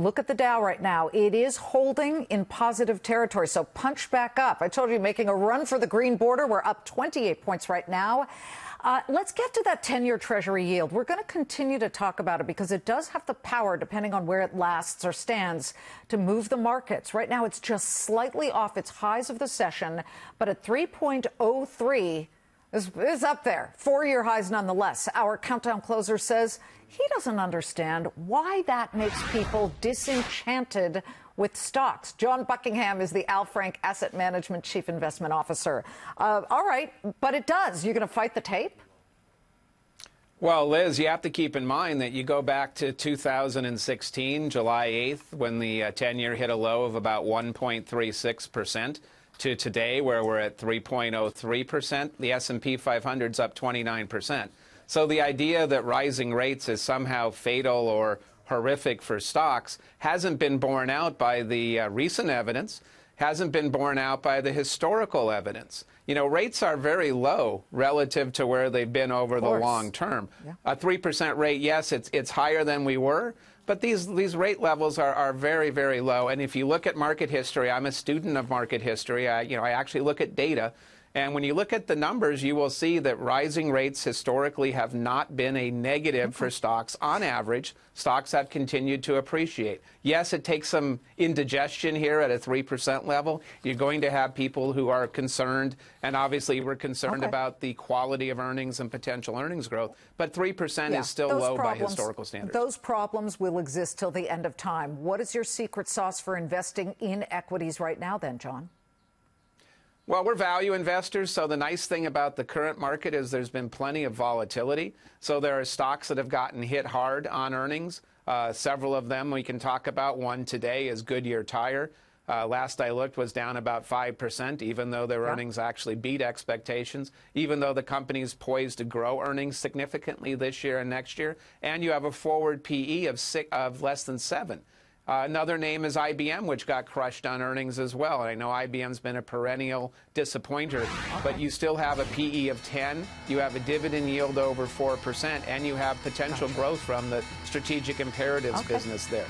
Look at the Dow right now. It is holding in positive territory, so punch back up. I told you, making a run for the green border. We're up 28 points right now. Let's get to that 10-year Treasury yield. We're going to continue to talk about it because it does have the power, depending on where it lasts or stands, to move the markets. Right now, it's just slightly off its highs of the session, but at 3.03 is up there. 4-year highs nonetheless. Our countdown closer says he doesn't understand why that makes people disenchanted with stocks. John Buckingham is the Al Frank Asset Management Chief Investment Officer. All right, but it does. You're going to fight the tape? Well, Liz, you have to keep in mind that you go back to 2016, July 8th, when the 10-year hit a low of about 1.36%, to today, where we're at 3.03%. The S&P 500's up 29%. So the idea that rising rates is somehow fatal or horrific for stocks hasn't been borne out by the recent evidence, hasn't been borne out by the historical evidence. You know, rates are very low relative to where they've been over the long term. Yeah. A 3% rate, yes, it's higher than we were, but these rate levels are very, very low. And if you look at market history, I'm a student of market history. I actually look at data. And when you look at the numbers, you will see that rising rates historically have not been a negative for stocks. On average, stocks have continued to appreciate. Yes, it takes some indigestion here at a 3% level. You're going to have people who are concerned, and obviously we're concerned about the quality of earnings and potential earnings growth. But 3% is still low by historical standards. Those problems will exist till the end of time. What is your secret sauce for investing in equities right now then, John? Well, we're value investors, so the nice thing about the current market is there's been plenty of volatility. So there are stocks that have gotten hit hard on earnings. Several of them we can talk about. One today is Goodyear Tire. Last I looked was down about 5%, even though their earnings actually beat expectations, even though the company's poised to grow earnings significantly this year and next year. And you have a forward PE of less than 7. Another name is IBM, which got crushed on earnings as well. And I know IBM's been a perennial disappointer, but you still have a PE of 10, you have a dividend yield over 4%, and you have potential growth from the strategic imperatives business there.